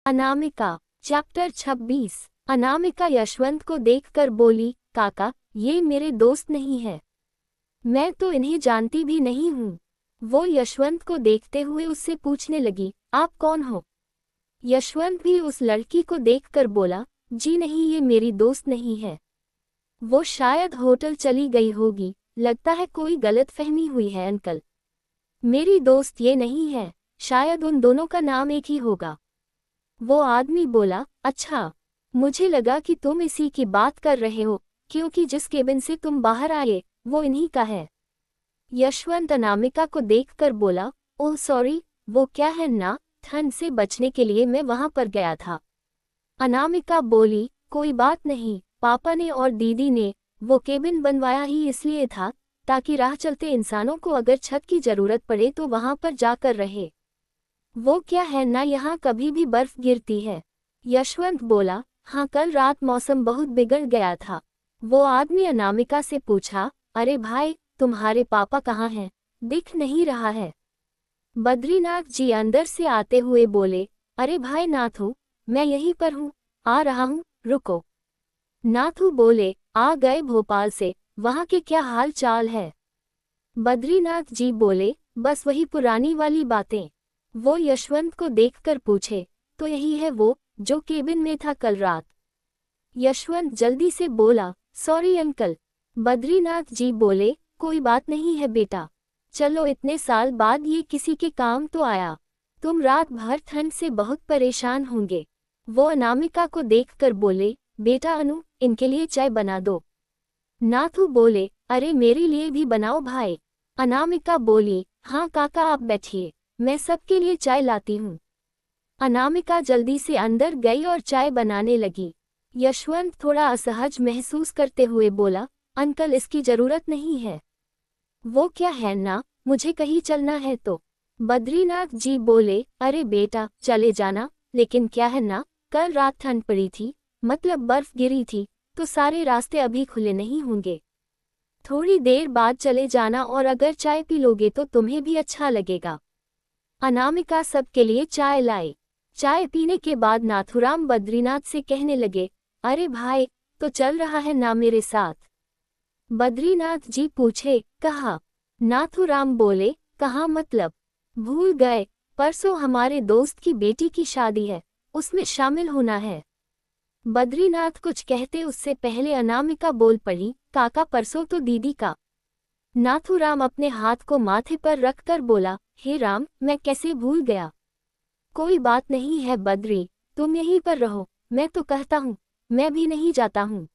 Anamika. Chapter 26। Anamika Yashwant को देखकर बोली, काका, ये मेरे दोस्त नहीं है। मैं तो इन्हें जानती भी नहीं हूँ। वो यशवंत को देखते हुए उससे पूछने लगी, आप कौन हो? यशवंत भी उस लड़की को देखकर बोला, जी नहीं, ये मेरी दोस्त नहीं है। वो शायद होटल चली गई होगी, लगता है कोई गलतफहमी हुई है अंकल। मेरी दोस्त ये नहीं है, शायद उन दोनों का नाम एक ही होगा। वो आदमी बोला, अच्छा, मुझे लगा कि तुम इसी की बात कर रहे हो, क्योंकि जिस केबिन से तुम बाहर आए वो इन्हीं का है। यशवंत अनामिका को देखकर बोला, ओह सॉरी, वो क्या है ना, ठंड से बचने के लिए मैं वहां पर गया था। अनामिका बोली, कोई बात नहीं, पापा ने और दीदी ने वो केबिन बनवाया ही इसलिए था ताकि राह चलते इंसानों को अगर छत की जरूरत पड़े तो वहां पर जाकर रहे। वो क्या है ना, यहाँ कभी भी बर्फ गिरती है। यशवंत बोला, हाँ, कल रात मौसम बहुत बिगड़ गया था। वो आदमी अनामिका से पूछा, अरे भाई, तुम्हारे पापा कहाँ हैं? दिख नहीं रहा है। बद्रीनाथ जी अंदर से आते हुए बोले, अरे भाई नाथू, मैं यहीं पर हूँ, आ रहा हूँ, रुको। नाथू बोले, आ गए भोपाल से, वहाँ के क्या हाल चाल है? बद्रीनाथ जी बोले, बस वही पुरानी वाली बातें। वो यशवंत को देखकर पूछे, तो यही है वो जो केबिन में था कल रात? यशवंत जल्दी से बोला, सॉरी अंकल। बद्रीनाथ जी बोले, कोई बात नहीं है बेटा, चलो, इतने साल बाद ये किसी के काम तो आया। तुम रात भर ठंड से बहुत परेशान होंगे। वो अनामिका को देखकर बोले, बेटा अनु, इनके लिए चाय बना दो। नाथू बोले, अरे मेरे लिए भी बनाओ भाई। अनामिका बोली, हाँ काका, आप बैठिए, मैं सबके लिए चाय लाती हूँ। अनामिका जल्दी से अंदर गई और चाय बनाने लगी। यशवंत थोड़ा असहज महसूस करते हुए बोला, अंकल, इसकी जरूरत नहीं है। वो क्या है ना, मुझे कहीं चलना है तो। बद्रीनाथ जी बोले, अरे बेटा, चले जाना, लेकिन क्या है ना, कल रात ठंड पड़ी थी, मतलब बर्फ गिरी थी, तो सारे रास्ते अभी खुले नहीं होंगे। थोड़ी देर बाद चले जाना, और अगर चाय पी लोगे तो तुम्हें भी अच्छा लगेगा। अनामिका सबके लिए चाय लाई। चाय पीने के बाद नाथुराम बद्रीनाथ से कहने लगे, अरे भाई, तो चल रहा है ना मेरे साथ? बद्रीनाथ जी पूछे, कहाँ? नाथुराम बोले, कहाँ मतलब? भूल गए, परसों हमारे दोस्त की बेटी की शादी है, उसमें शामिल होना है। बद्रीनाथ कुछ कहते उससे पहले अनामिका बोल पड़ी, काका, परसों तो दीदी का। नाथुराम अपने हाथ को माथे पर रखकर बोला, हे राम, मैं कैसे भूल गया। कोई बात नहीं है बद्री, तुम यहीं पर रहो, मैं तो कहता हूँ, मैं भी नहीं जाता हूँ।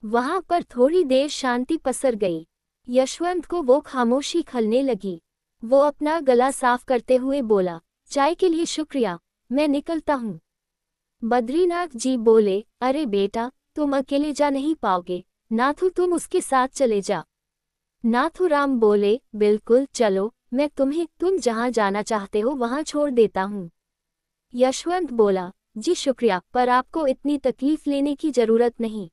वहां पर थोड़ी देर शांति पसर गई। यशवंत को वो खामोशी खलने लगी। वो अपना गला साफ करते हुए बोला, चाय के लिए शुक्रिया, मैं निकलता हूँ। बद्रीनाथ जी बोले, अरे बेटा, तुम अकेले जा नहीं पाओगे, नाथू तुम उसके साथ चले जा। नाथुराम बोले, बिल्कुल, चलो, मैं तुम्हें तुम जहां जाना चाहते हो वहां छोड़ देता हूँ। यशवंत बोला, जी शुक्रिया, पर आपको इतनी तकलीफ लेने की जरूरत नहीं।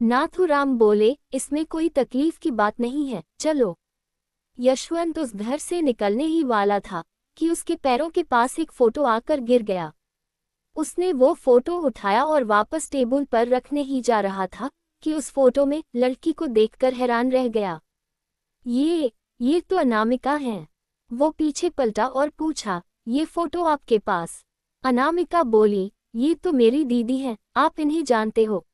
नाथुराम बोले, इसमें कोई तकलीफ की बात नहीं है, चलो। यशवंत उस घर से निकलने ही वाला था कि उसके पैरों के पास एक फोटो आकर गिर गया। उसने वो फोटो उठाया और वापस टेबल पर रखने ही जा रहा था कि उस फोटो में लड़की को देखकर हैरान रह गया। ये तो अनामिका हैं। वो पीछे पलटा और पूछा, ये फोटो आपके पास? अनामिका बोली, ये तो मेरी दीदी हैं, आप इन्हें जानते हो?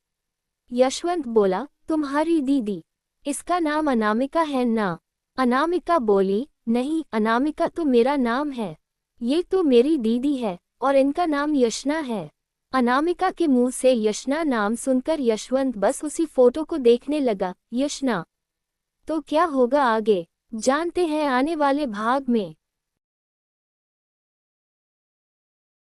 यशवंत बोला, तुम्हारी दीदी? इसका नाम अनामिका है ना? अनामिका बोली, नहीं, अनामिका तो मेरा नाम है। ये तो मेरी दीदी है और इनका नाम यशना है। अनामिका के मुंह से यशना नाम सुनकर यशवंत बस उसी फोटो को देखने लगा। यशना, तो क्या होगा आगे, जानते हैं आने वाले भाग में।